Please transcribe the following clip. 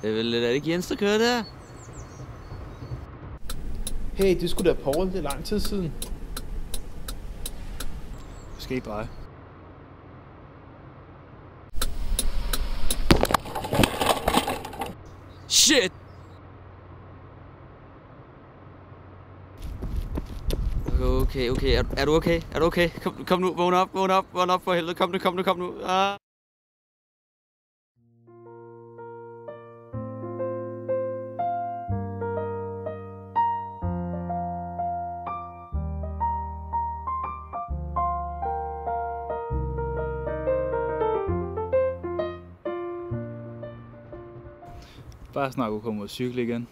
Er det ikke Jens, der kører der? Hey, det skulle da Paul, det er lang tid siden. Måske bare. Shit! Okay. Er du okay? Er du okay? Kom nu, vågn op for helvede. Kom nu. Ah. Bare snart kunne komme ud og cykle igen.